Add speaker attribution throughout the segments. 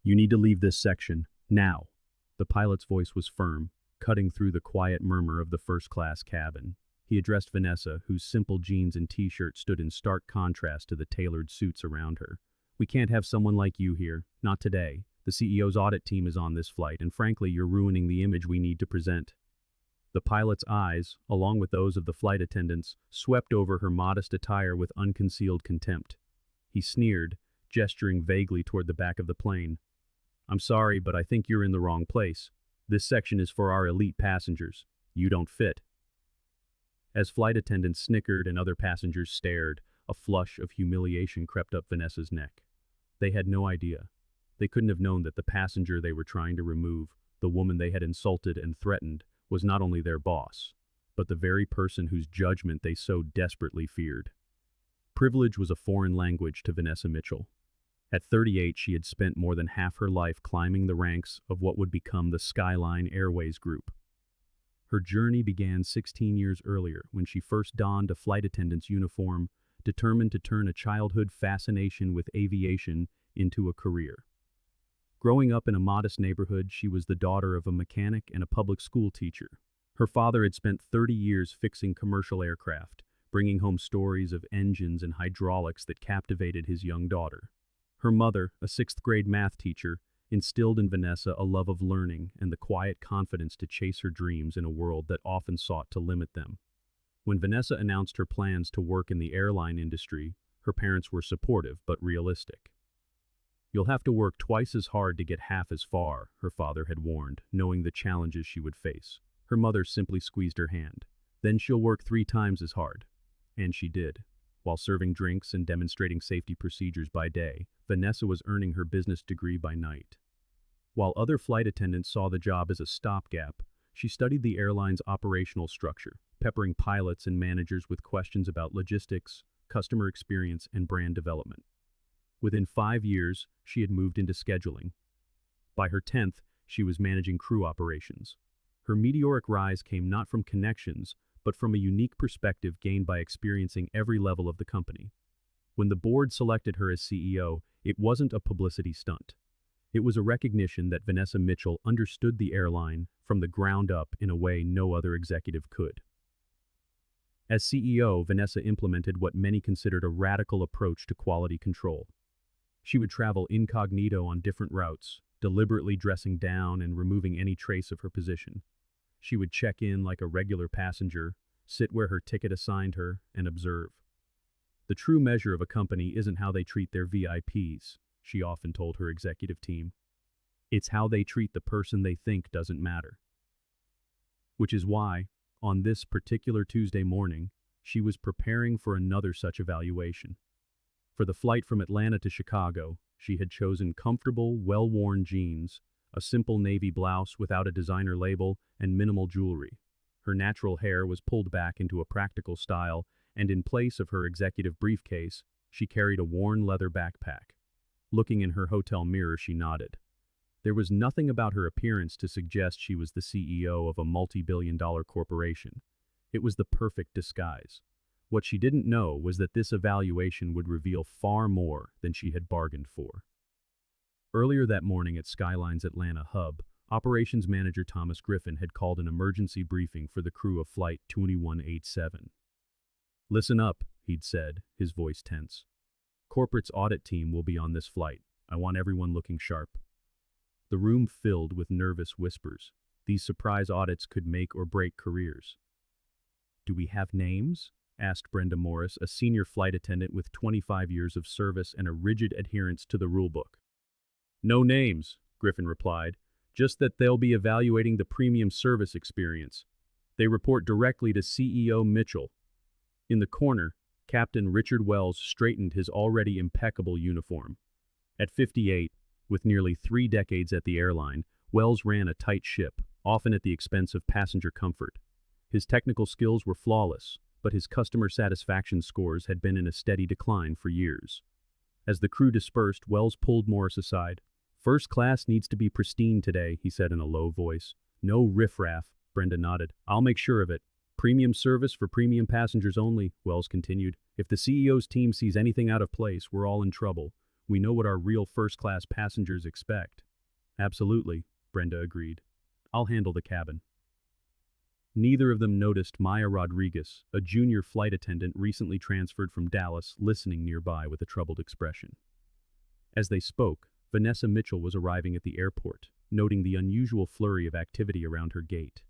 Speaker 1: You need to leave this section, now. The pilot's voice was firm, cutting through the quiet murmur of the first-class cabin. He addressed Vanessa, whose simple jeans and t-shirt stood in stark contrast to the tailored suits around her. We can't have someone like you here, not today. The CEO's audit team is on this flight, and frankly, you're ruining the image we need to present. The pilot's eyes, along with those of the flight attendants, swept over her modest attire with unconcealed contempt. He sneered, gesturing vaguely toward the back of the plane. I'm sorry, but I think you're in the wrong place. This section is for our elite passengers. You don't fit. As flight attendants snickered and other passengers stared, a flush of humiliation crept up Vanessa's neck. They had no idea. They couldn't have known that the passenger they were trying to remove, the woman they had insulted and threatened, was not only their boss, but the very person whose judgment they so desperately feared. Privilege was a foreign language to Vanessa Mitchell. At 38, she had spent more than half her life climbing the ranks of what would become the Skyline Airways group. Her journey began 16 years earlier when she first donned a flight attendant's uniform, determined to turn a childhood fascination with aviation into a career. Growing up in a modest neighborhood, she was the daughter of a mechanic and a public school teacher. Her father had spent 30 years fixing commercial aircraft, bringing home stories of engines and hydraulics that captivated his young daughter. Her mother, a sixth-grade math teacher, instilled in Vanessa a love of learning and the quiet confidence to chase her dreams in a world that often sought to limit them. When Vanessa announced her plans to work in the airline industry, her parents were supportive but realistic. You'll have to work twice as hard to get half as far, her father had warned, knowing the challenges she would face. Her mother simply squeezed her hand. Then she'll work 3 times as hard. And she did. While serving drinks and demonstrating safety procedures by day, Vanessa was earning her business degree by night. While other flight attendants saw the job as a stopgap, she studied the airline's operational structure, peppering pilots and managers with questions about logistics, customer experience, and brand development. Within 5 years, she had moved into scheduling. By her 10th, she was managing crew operations. Her meteoric rise came not from connections, but from a unique perspective gained by experiencing every level of the company. When the board selected her as CEO, it wasn't a publicity stunt. It was a recognition that Vanessa Mitchell understood the airline from the ground up in a way no other executive could. As CEO, Vanessa implemented what many considered a radical approach to quality control. She would travel incognito on different routes, deliberately dressing down and removing any trace of her position. She would check in like a regular passenger, sit where her ticket assigned her, and observe. The true measure of a company isn't how they treat their VIPs, she often told her executive team. It's how they treat the person they think doesn't matter. Which is why, on this particular Tuesday morning, she was preparing for another such evaluation. For the flight from Atlanta to Chicago, she had chosen comfortable, well-worn jeans, a simple navy blouse without a designer label, and minimal jewelry. Her natural hair was pulled back into a practical style, and in place of her executive briefcase, she carried a worn leather backpack. Looking in her hotel mirror, she nodded. There was nothing about her appearance to suggest she was the CEO of a multi-billion-dollar corporation. It was the perfect disguise. What she didn't know was that this evaluation would reveal far more than she had bargained for. Earlier that morning at Skyline's Atlanta hub, Operations Manager Thomas Griffin had called an emergency briefing for the crew of Flight 2187. Listen up, he'd said, his voice tense. Corporate's audit team will be on this flight. I want everyone looking sharp. The room filled with nervous whispers. These surprise audits could make or break careers. Do we have names? Asked Brenda Morris, a senior flight attendant with 25 years of service and a rigid adherence to the rulebook. No names, Griffin replied, just that they'll be evaluating the premium service experience. They report directly to CEO Mitchell. In the corner, Captain Richard Wells straightened his already impeccable uniform. At 58, with nearly 3 decades at the airline, Wells ran a tight ship, often at the expense of passenger comfort. His technical skills were flawless, but his customer satisfaction scores had been in a steady decline for years. As the crew dispersed, Wells pulled Morris aside. First class needs to be pristine today, he said in a low voice. No riffraff, Brenda nodded. I'll make sure of it. Premium service for premium passengers only, Wells continued. If the CEO's team sees anything out of place, we're all in trouble. We know what our real first-class passengers expect. Absolutely, Brenda agreed. I'll handle the cabin. Neither of them noticed Maya Rodriguez, a junior flight attendant recently transferred from Dallas, listening nearby with a troubled expression. As they spoke, Vanessa Mitchell was arriving at the airport, noting the unusual flurry of activity around her gate.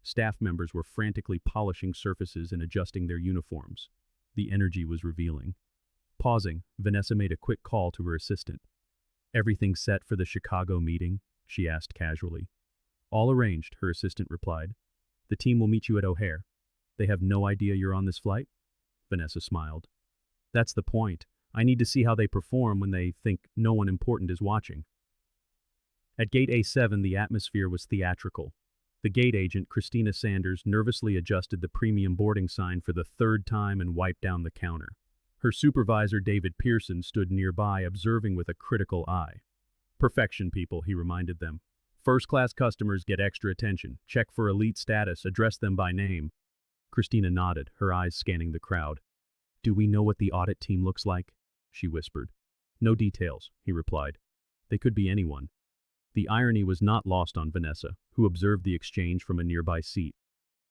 Speaker 1: Staff members were frantically polishing surfaces and adjusting their uniforms. The energy was revealing. Pausing, Vanessa made a quick call to her assistant. "Everything set for the Chicago meeting?" she asked casually. "All arranged," her assistant replied. "The team will meet you at O'Hare." "They have no idea you're on this flight?" Vanessa smiled. "That's the point. I need to see how they perform when they think no one important is watching." At gate A7, the atmosphere was theatrical. The gate agent, Christina Sanders, nervously adjusted the premium boarding sign for the third time and wiped down the counter. Her supervisor, David Pearson, stood nearby, observing with a critical eye. "Perfection, people," he reminded them. "First-class customers get extra attention. Check for elite status, address them by name." Christina nodded, her eyes scanning the crowd. "Do we know what the audit team looks like?" she whispered. "No details," he replied. "They could be anyone." The irony was not lost on Vanessa, who observed the exchange from a nearby seat.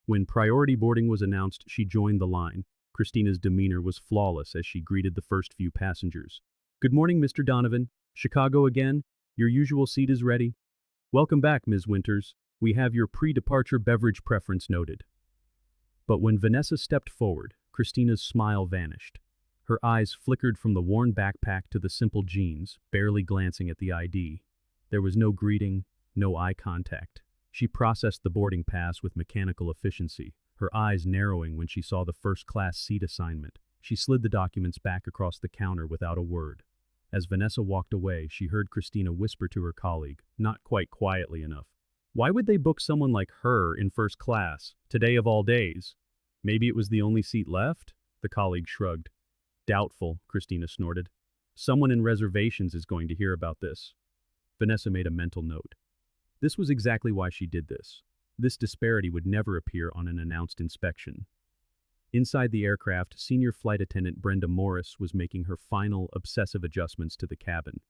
Speaker 1: When priority boarding was announced, she joined the line. Christina's demeanor was flawless as she greeted the first few passengers. "Good morning, Mr. Donovan. Chicago again? Your usual seat is ready." "Welcome back, Ms. Winters. We have your pre-departure beverage preference noted." But when Vanessa stepped forward, Christina's smile vanished. Her eyes flickered from the worn backpack to the simple jeans, barely glancing at the ID. There was no greeting, no eye contact. She processed the boarding pass with mechanical efficiency, her eyes narrowing when she saw the first-class seat assignment. She slid the documents back across the counter without a word. As Vanessa walked away, she heard Christina whisper to her colleague, not quite quietly enough. "Why would they book someone like her in first class, today of all days? Maybe it was the only seat left?" The colleague shrugged. "Doubtful," Christina snorted. "Someone in reservations is going to hear about this." Vanessa made a mental note. This was exactly why she did this. This disparity would never appear on an announced inspection. Inside the aircraft, senior flight attendant Brenda Morris was making her final, obsessive adjustments to the cabin.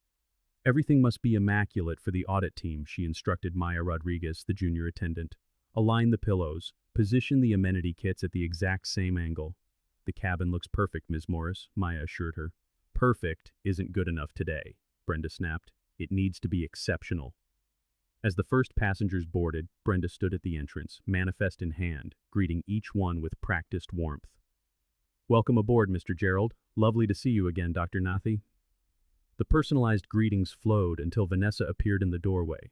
Speaker 1: "Everything must be immaculate for the audit team," she instructed Maya Rodriguez, the junior attendant. "Align the pillows. Position the amenity kits at the exact same angle." "The cabin looks perfect, Ms. Morris," Maya assured her. "Perfect isn't good enough today," Brenda snapped. "It needs to be exceptional." As the first passengers boarded, Brenda stood at the entrance, manifest in hand, greeting each one with practiced warmth. "Welcome aboard, Mr. Gerald. Lovely to see you again, Dr. Nathi." The personalized greetings flowed until Vanessa appeared in the doorway.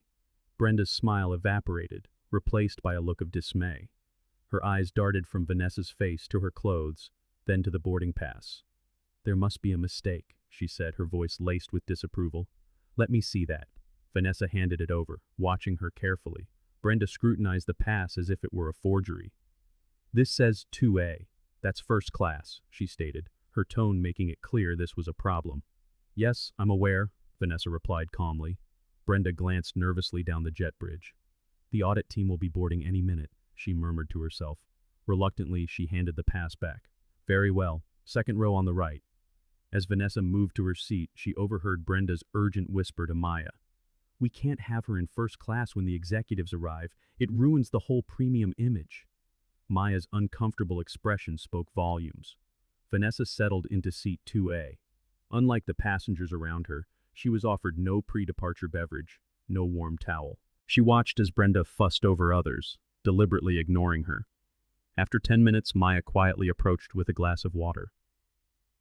Speaker 1: Brenda's smile evaporated, replaced by a look of dismay. Her eyes darted from Vanessa's face to her clothes, then to the boarding pass. "There must be a mistake," she said, her voice laced with disapproval. "Let me see that." Vanessa handed it over, watching her carefully. Brenda scrutinized the pass as if it were a forgery. "This says 2A. That's first class," she stated, her tone making it clear this was a problem. "Yes, I'm aware," Vanessa replied calmly. Brenda glanced nervously down the jet bridge. "The audit team will be boarding any minute," she murmured to herself. Reluctantly, she handed the pass back. "Very well. Second row on the right." As Vanessa moved to her seat, she overheard Brenda's urgent whisper to Maya. "We can't have her in first class when the executives arrive. It ruins the whole premium image." Maya's uncomfortable expression spoke volumes. Vanessa settled into seat 2A. Unlike the passengers around her, she was offered no pre-departure beverage, no warm towel. She watched as Brenda fussed over others, deliberately ignoring her. After 10 minutes, Maya quietly approached with a glass of water.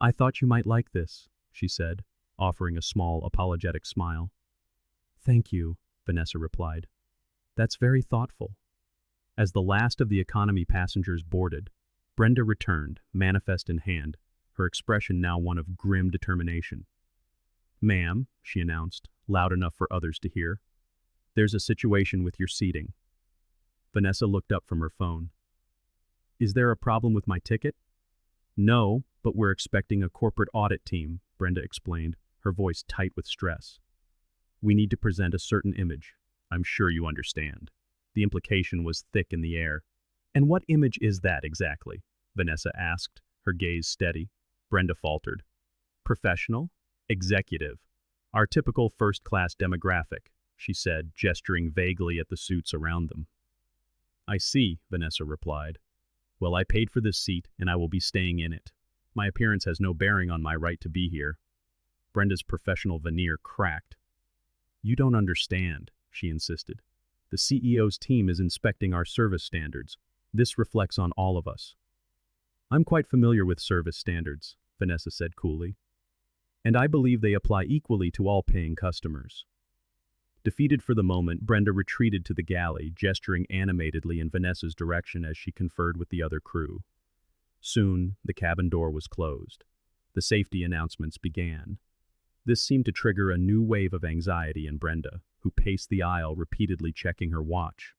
Speaker 1: "I thought you might like this," she said, offering a small, apologetic smile. "Thank you," Vanessa replied. "That's very thoughtful." As the last of the economy passengers boarded, Brenda returned, manifest in hand, her expression now one of grim determination. "Ma'am," she announced, loud enough for others to hear, "there's a situation with your seating." Vanessa looked up from her phone. "Is there a problem with my ticket?" "No, but we're expecting a corporate audit team," Brenda explained, her voice tight with stress. "We need to present a certain image. I'm sure you understand." The implication was thick in the air. "And what image is that exactly?" Vanessa asked, her gaze steady. Brenda faltered. "Professional?" Executive. Our typical first-class demographic, she said, gesturing vaguely at the suits around them. I see, Vanessa replied. Well, I paid for this seat, and I will be staying in it. My appearance has no bearing on my right to be here. Brenda's professional veneer cracked. You don't understand, she insisted. The CEO's team is inspecting our service standards. This reflects on all of us. I'm quite familiar with service standards, Vanessa said coolly. And I believe they apply equally to all paying customers. Defeated for the moment, Brenda retreated to the galley, gesturing animatedly in Vanessa's direction as she conferred with the other crew. Soon, the cabin door was closed. The safety announcements began. This seemed to trigger a new wave of anxiety in Brenda, who paced the aisle, repeatedly checking her watch.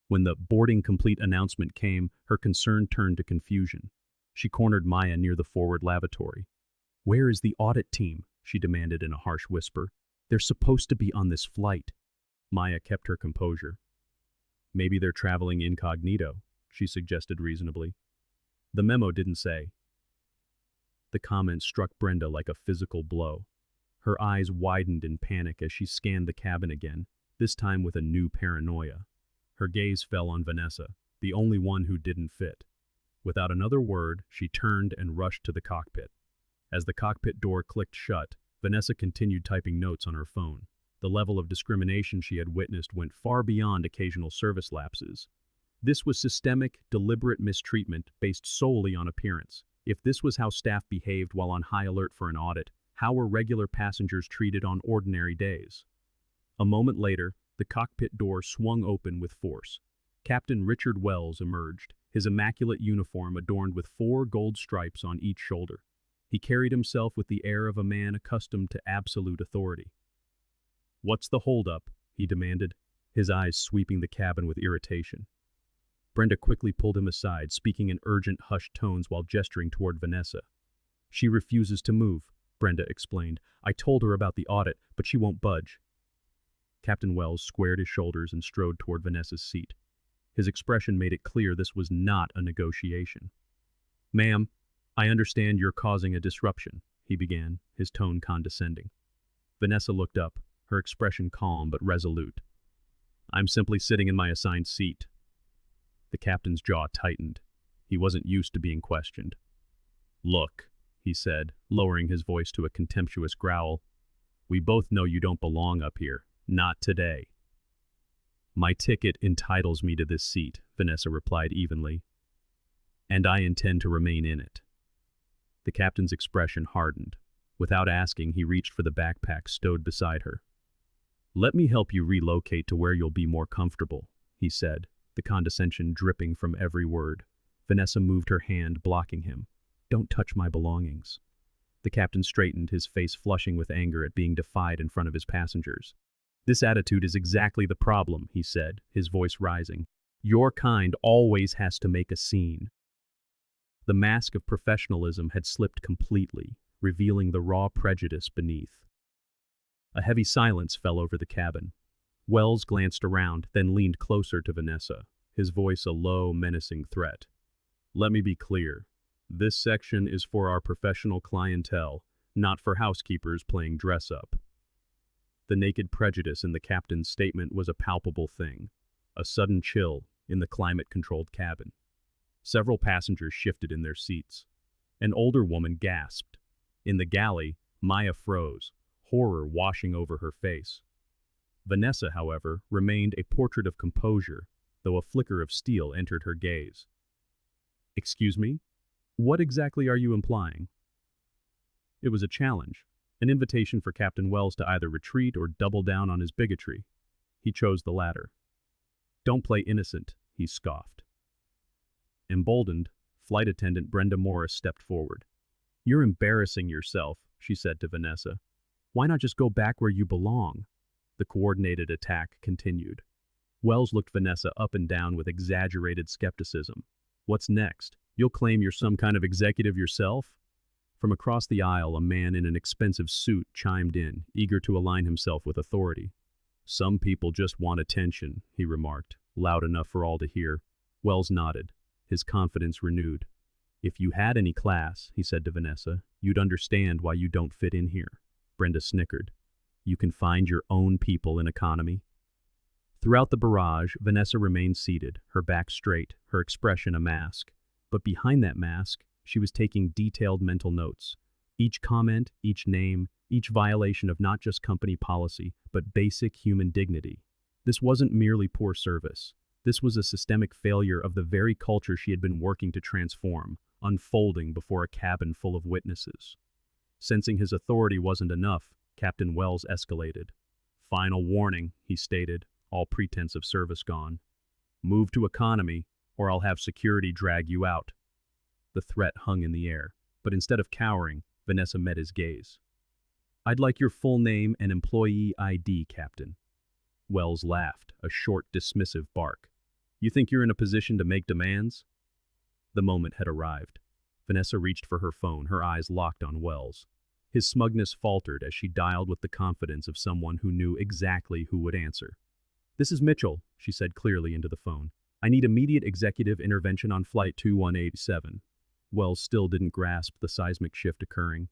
Speaker 1: When the boarding complete announcement came, her concern turned to confusion. She cornered Maya near the forward lavatory. Where is the audit team? She demanded in a harsh whisper. They're supposed to be on this flight. Maya kept her composure. Maybe they're traveling incognito, she suggested reasonably. The memo didn't say. The comment struck Brenda like a physical blow. Her eyes widened in panic as she scanned the cabin again, this time with a new paranoia. Her gaze fell on Vanessa, the only one who didn't fit. Without another word, she turned and rushed to the cockpit. As the cockpit door clicked shut, Vanessa continued typing notes on her phone. The level of discrimination she had witnessed went far beyond occasional service lapses. This was systemic, deliberate mistreatment based solely on appearance. If this was how staff behaved while on high alert for an audit, how were regular passengers treated on ordinary days? A moment later, the cockpit door swung open with force. Captain Richard Wells emerged, his immaculate uniform adorned with 4 gold stripes on each shoulder. He carried himself with the air of a man accustomed to absolute authority. What's the holdup? He demanded, his eyes sweeping the cabin with irritation. Brenda quickly pulled him aside, speaking in urgent, hushed tones while gesturing toward Vanessa. She refuses to move, Brenda explained. I told her about the audit, but she won't budge. Captain Wells squared his shoulders and strode toward Vanessa's seat. His expression made it clear this was not a negotiation. Ma'am, I understand you're causing a disruption, he began, his tone condescending. Vanessa looked up, her expression calm but resolute. I'm simply sitting in my assigned seat. The captain's jaw tightened. He wasn't used to being questioned. Look, he said, lowering his voice to a contemptuous growl. We both know you don't belong up here. Not today. My ticket entitles me to this seat, Vanessa replied evenly. And I intend to remain in it. The captain's expression hardened. Without asking, he reached for the backpack stowed beside her. Let me help you relocate to where you'll be more comfortable, he said, the condescension dripping from every word. Vanessa moved her hand, blocking him. Don't touch my belongings. The captain straightened, his face flushing with anger at being defied in front of his passengers. This attitude is exactly the problem, he said, his voice rising. Your kind always has to make a scene. The mask of professionalism had slipped completely, revealing the raw prejudice beneath. A heavy silence fell over the cabin. Wells glanced around, then leaned closer to Vanessa, his voice a low, menacing threat. Let me be clear. This section is for our professional clientele, not for housekeepers playing dress-up. The naked prejudice in the captain's statement was a palpable thing, a sudden chill in the climate-controlled cabin. Several passengers shifted in their seats. An older woman gasped. In the galley, Maya froze, horror washing over her face. Vanessa, however, remained a portrait of composure, though a flicker of steel entered her gaze. Excuse me? What exactly are you implying? It was a challenge, an invitation for Captain Wells to either retreat or double down on his bigotry. He chose the latter. Don't play innocent, he scoffed. Emboldened, flight attendant Brenda Morris stepped forward. You're embarrassing yourself, she said to Vanessa. Why not just go back where you belong? The coordinated attack continued. Wells looked Vanessa up and down with exaggerated skepticism. What's next? You'll claim you're some kind of executive yourself? From across the aisle, a man in an expensive suit chimed in, eager to align himself with authority. Some people just want attention, he remarked, loud enough for all to hear. Wells nodded, his confidence renewed. If you had any class, he said to Vanessa, you'd understand why you don't fit in here. Brenda snickered. You can find your own people in economy. Throughout the barrage, Vanessa remained seated, her back straight, her expression a mask. But behind that mask, she was taking detailed mental notes. Each comment, each name, each violation of not just company policy, but basic human dignity. This wasn't merely poor service. This was a systemic failure of the very culture she had been working to transform, unfolding before a cabin full of witnesses. Sensing his authority wasn't enough, Captain Wells escalated. Final warning, he stated, all pretense of service gone. Move to economy, or I'll have security drag you out. The threat hung in the air, but instead of cowering, Vanessa met his gaze. I'd like your full name and employee ID, Captain. Wells laughed, a short, dismissive bark. You think you're in a position to make demands? The moment had arrived. Vanessa reached for her phone, her eyes locked on Wells. His smugness faltered as she dialed with the confidence of someone who knew exactly who would answer. This is Mitchell, she said clearly into the phone. I need immediate executive intervention on Flight 2187. Wells still didn't grasp the seismic shift occurring.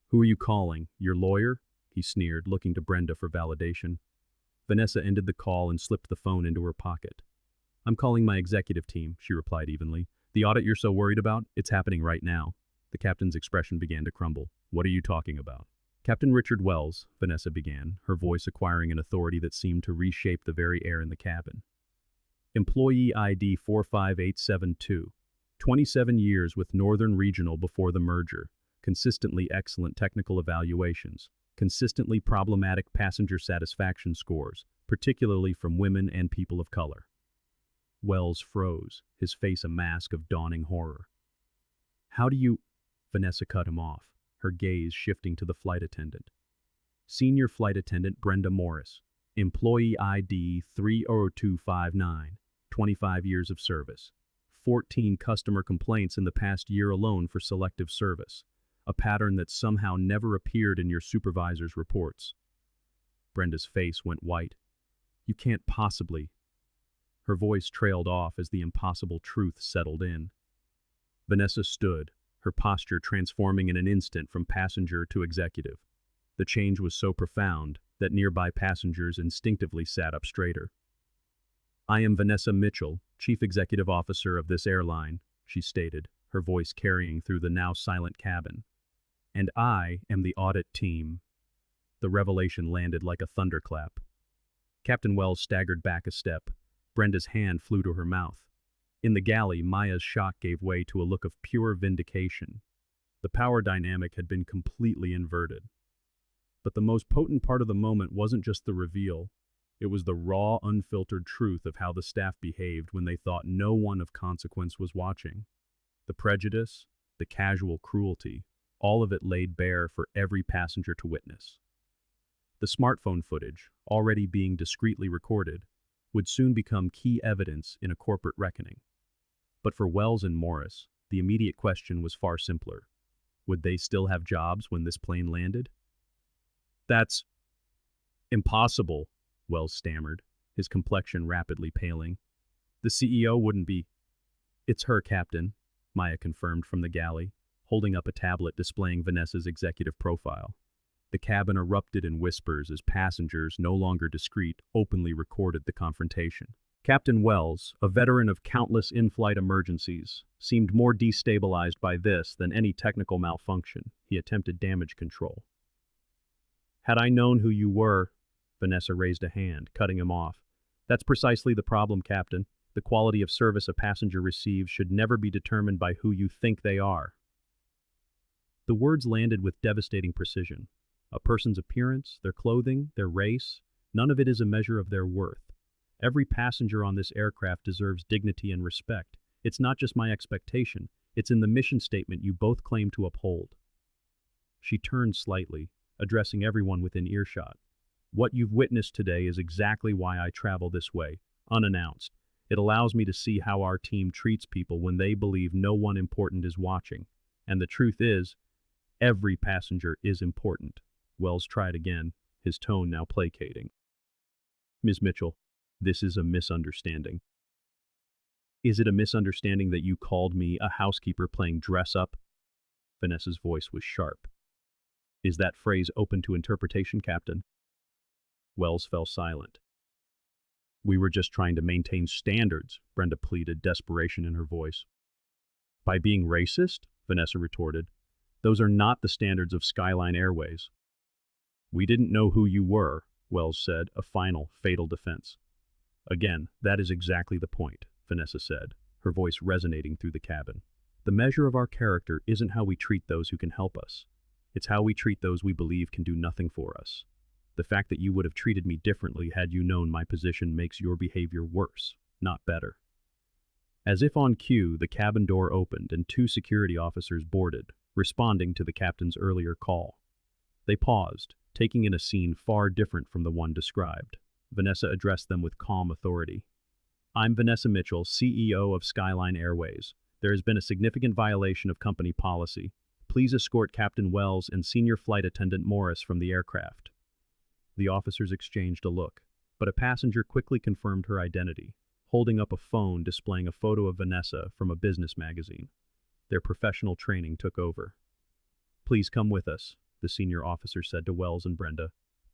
Speaker 1: Who are you calling? Your lawyer? He sneered, looking to Brenda for validation. Vanessa ended the call and slipped the phone into her pocket. I'm calling my executive team, she replied evenly. The audit you're so worried about, it's happening right now. The captain's expression began to crumble. What are you talking about? Captain Richard Wells, Vanessa began, her voice acquiring an authority that seemed to reshape the very air in the cabin. Employee ID 45872. 27 years with Northern Regional before the merger. Consistently excellent technical evaluations. Consistently problematic passenger satisfaction scores, particularly from women and people of color. Wells froze, his face a mask of dawning horror. How do you... Vanessa cut him off, her gaze shifting to the flight attendant. Senior Flight Attendant Brenda Morris. Employee ID 30259. 25 years of service. 14 customer complaints in the past year alone for selective service. A pattern that somehow never appeared in your supervisor's reports. Brenda's face went white. You can't possibly... Her voice trailed off as the impossible truth settled in. Vanessa stood, her posture transforming in an instant from passenger to executive. The change was so profound that nearby passengers instinctively sat up straighter. I am Vanessa Mitchell, Chief Executive Officer of this airline, she stated, her voice carrying through the now silent cabin. And I am the audit team. The revelation landed like a thunderclap. Captain Wells staggered back a step. Brenda's hand flew to her mouth. In the galley, Maya's shock gave way to a look of pure vindication. The power dynamic had been completely inverted. But the most potent part of the moment wasn't just the reveal. It was the raw, unfiltered truth of how the staff behaved when they thought no one of consequence was watching. The prejudice, the casual cruelty, all of it laid bare for every passenger to witness. The smartphone footage, already being discreetly recorded, would soon become key evidence in a corporate reckoning. But for Wells and Morris, the immediate question was far simpler. Would they still have jobs when this plane landed? That's impossible, Wells stammered, his complexion rapidly paling. The CEO wouldn't be... It's her, Captain, Maya confirmed from the galley, holding up a tablet displaying Vanessa's executive profile. The cabin erupted in whispers as passengers, no longer discreet, openly recorded the confrontation. Captain Wells, a veteran of countless in-flight emergencies, seemed more destabilized by this than any technical malfunction. He attempted damage control. Had I known who you were, Vanessa raised a hand, cutting him off. That's precisely the problem, Captain. The quality of service a passenger receives should never be determined by who you think they are. The words landed with devastating precision. A person's appearance, their clothing, their race, none of it is a measure of their worth. Every passenger on this aircraft deserves dignity and respect. It's not just my expectation, it's in the mission statement you both claim to uphold. She turned slightly, addressing everyone within earshot. What you've witnessed today is exactly why I travel this way, unannounced. It allows me to see how our team treats people when they believe no one important is watching. And the truth is, every passenger is important. Wells tried again, his tone now placating. Ms. Mitchell, this is a misunderstanding. Is it a misunderstanding that you called me a housekeeper playing dress-up? Vanessa's voice was sharp. Is that phrase open to interpretation, Captain? Wells fell silent. We were just trying to maintain standards, Brenda pleaded, desperation in her voice. By being racist? Vanessa retorted. Those are not the standards of Skyline Airways. We didn't know who you were, Wells said, a final, fatal defense. Again, that is exactly the point, Vanessa said, her voice resonating through the cabin. The measure of our character isn't how we treat those who can help us. It's how we treat those we believe can do nothing for us. The fact that you would have treated me differently had you known my position makes your behavior worse, not better. As if on cue, the cabin door opened and 2 security officers boarded, responding to the captain's earlier call. They paused, taking in a scene far different from the one described. Vanessa addressed them with calm authority. I'm Vanessa Mitchell, CEO of Skyline Airways. There has been a significant violation of company policy. Please escort Captain Wells and Senior Flight Attendant Morris from the aircraft. The officers exchanged a look, but a passenger quickly confirmed her identity, holding up a phone displaying a photo of Vanessa from a business magazine. Their professional training took over. Please come with us, the senior officer said to Wells and Brenda.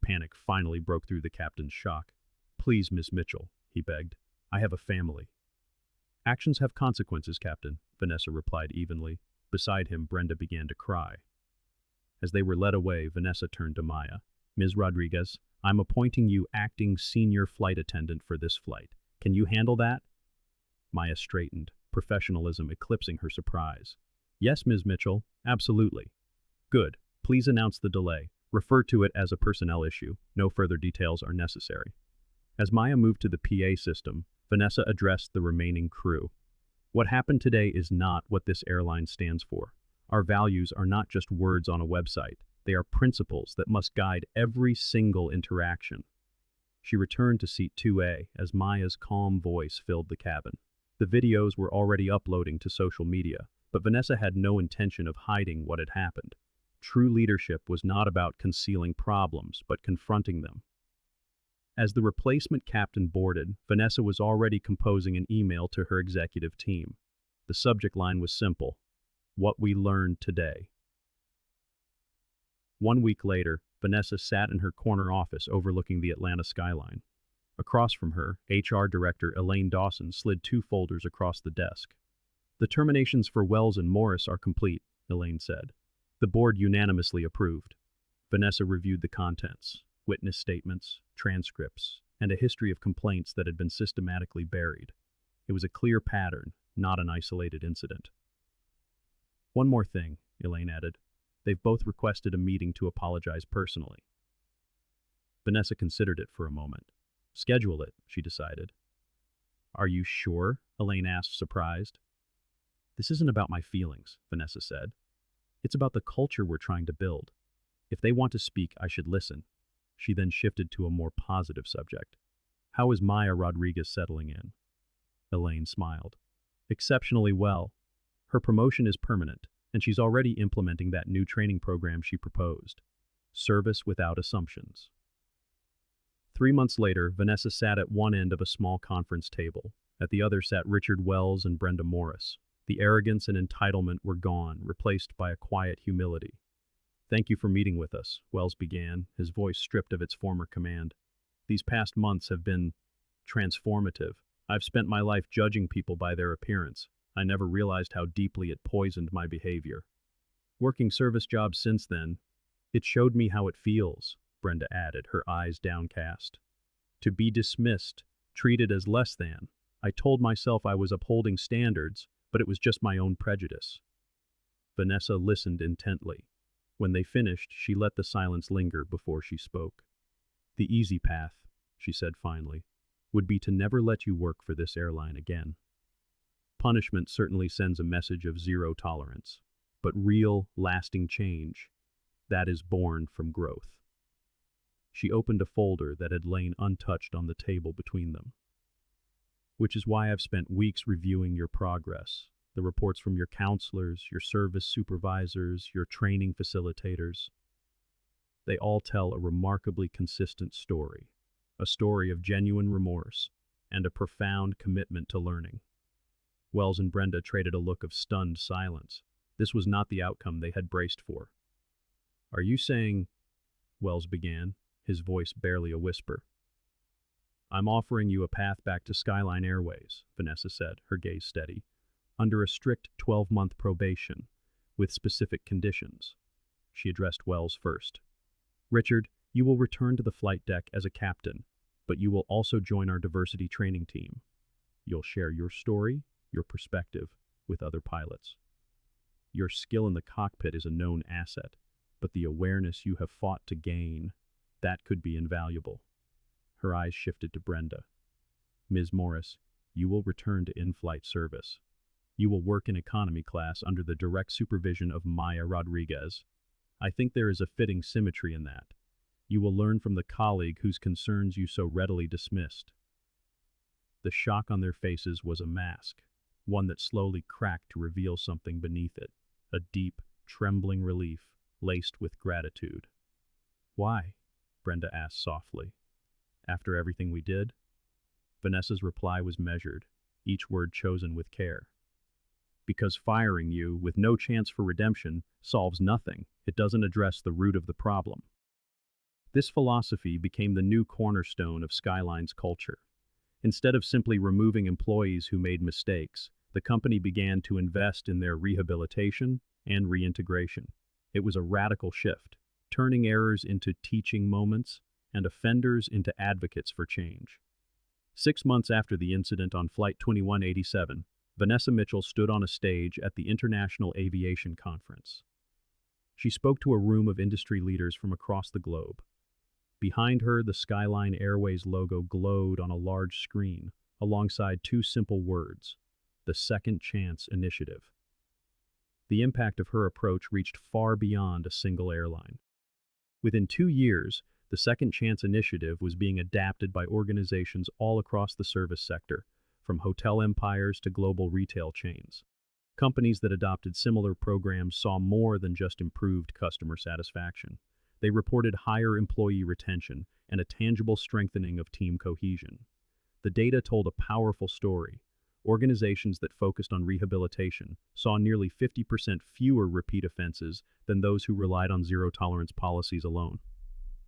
Speaker 1: Panic finally broke through the captain's shock. Please, Miss Mitchell, he begged. I have a family. Actions have consequences, Captain, Vanessa replied evenly. Beside him, Brenda began to cry. As they were led away, Vanessa turned to Maya. Ms. Rodriguez, I'm appointing you acting senior flight attendant for this flight. Can you handle that? Maya straightened, professionalism eclipsing her surprise. Yes, Ms. Mitchell, absolutely. Good. Please announce the delay. Refer to it as a personnel issue. No further details are necessary. As Maya moved to the PA system, Vanessa addressed the remaining crew. What happened today is not what this airline stands for. Our values are not just words on a website. They are principles that must guide every single interaction. She returned to seat 2A as Maya's calm voice filled the cabin. The videos were already uploading to social media, but Vanessa had no intention of hiding what had happened. True leadership was not about concealing problems, but confronting them. As the replacement captain boarded, Vanessa was already composing an email to her executive team. The subject line was simple: what we learned today. 1 week later, Vanessa sat in her corner office overlooking the Atlanta skyline. Across from her, HR Director Elaine Dawson slid 2 folders across the desk. The terminations for Wells and Morris are complete, Elaine said. The board unanimously approved. Vanessa reviewed the contents, witness statements, transcripts, and a history of complaints that had been systematically buried. It was a clear pattern, not an isolated incident. One more thing, Elaine added. They've both requested a meeting to apologize personally. Vanessa considered it for a moment. Schedule it, she decided. Are you sure? Elaine asked, surprised. This isn't about my feelings, Vanessa said. It's about the culture we're trying to build. If they want to speak, I should listen. She then shifted to a more positive subject. How is Maya Rodriguez settling in? Elaine smiled. Exceptionally well. Her promotion is permanent, and she's already implementing that new training program she proposed. Service without assumptions. 3 months later, Vanessa sat at one end of a small conference table. At the other sat Richard Wells and Brenda Morris. The arrogance and entitlement were gone, replaced by a quiet humility. Thank you for meeting with us, Wells began, his voice stripped of its former command. These past months have been transformative. I've spent my life judging people by their appearance. I never realized how deeply it poisoned my behavior. Working service jobs since then, it showed me how it feels, Brenda added, her eyes downcast. To be dismissed, treated as less than. I told myself I was upholding standards, but it was just my own prejudice. Vanessa listened intently. When they finished, she let the silence linger before she spoke. The easy path, she said finally, would be to never let you work for this airline again. Punishment certainly sends a message of zero tolerance, but real, lasting change, that is born from growth. She opened a folder that had lain untouched on the table between them. Which is why I've spent weeks reviewing your progress, the reports from your counselors, your service supervisors, your training facilitators. They all tell a remarkably consistent story, a story of genuine remorse and a profound commitment to learning. Wells and Brenda traded a look of stunned silence. This was not the outcome they had braced for. Are you saying, Wells began, his voice barely a whisper. I'm offering you a path back to Skyline Airways, Vanessa said, her gaze steady, under a strict 12-month probation, with specific conditions. She addressed Wells first. Richard, you will return to the flight deck as a captain, but you will also join our diversity training team. You'll share your story, your perspective, with other pilots. Your skill in the cockpit is a known asset, but the awareness you have fought to gain, that could be invaluable. Her eyes shifted to Brenda. Ms. Morris, you will return to in-flight service. You will work in economy class under the direct supervision of Maya Rodriguez. I think there is a fitting symmetry in that. You will learn from the colleague whose concerns you so readily dismissed. The shock on their faces was a mask, one that slowly cracked to reveal something beneath it, a deep, trembling relief, laced with gratitude. Why? Brenda asked softly. After everything we did? Vanessa's reply was measured, each word chosen with care. Because firing you, with no chance for redemption, solves nothing. It doesn't address the root of the problem. This philosophy became the new cornerstone of Skyline's culture. Instead of simply removing employees who made mistakes, the company began to invest in their rehabilitation and reintegration. It was a radical shift, turning errors into teaching moments and offenders into advocates for change. 6 months after the incident on Flight 2187, Vanessa Mitchell stood on a stage at the International Aviation Conference. She spoke to a room of industry leaders from across the globe. Behind her, the Skyline Airways logo glowed on a large screen, alongside 2 simple words: the Second Chance Initiative. The impact of her approach reached far beyond a single airline. Within 2 years, the Second Chance Initiative was being adapted by organizations all across the service sector, from hotel empires to global retail chains. Companies that adopted similar programs saw more than just improved customer satisfaction. They reported higher employee retention and a tangible strengthening of team cohesion. The data told a powerful story. Organizations that focused on rehabilitation saw nearly 50% fewer repeat offenses than those who relied on zero-tolerance policies alone.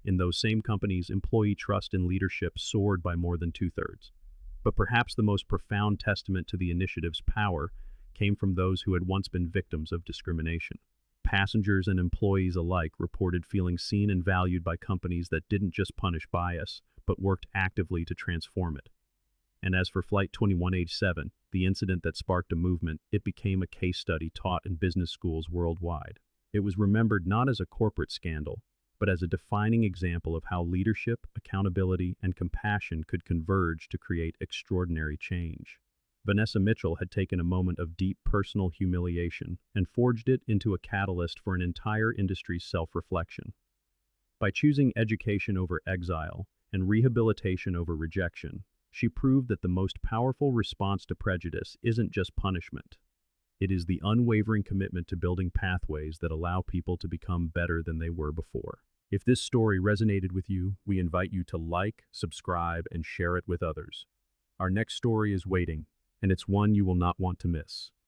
Speaker 1: In those same companies, employee trust and leadership soared by more than 2/3. But perhaps the most profound testament to the initiative's power came from those who had once been victims of discrimination. Passengers and employees alike reported feeling seen and valued by companies that didn't just punish bias, but worked actively to transform it. And as for Flight 2187, the incident that sparked a movement, it became a case study taught in business schools worldwide. It was remembered not as a corporate scandal, but as a defining example of how leadership, accountability, and compassion could converge to create extraordinary change. Vanessa Mitchell had taken a moment of deep personal humiliation and forged it into a catalyst for an entire industry's self-reflection. By choosing education over exile and rehabilitation over rejection, she proved that the most powerful response to prejudice isn't just punishment. It is the unwavering commitment to building pathways that allow people to become better than they were before. If this story resonated with you, we invite you to like, subscribe, and share it with others. Our next story is waiting, and it's one you will not want to miss.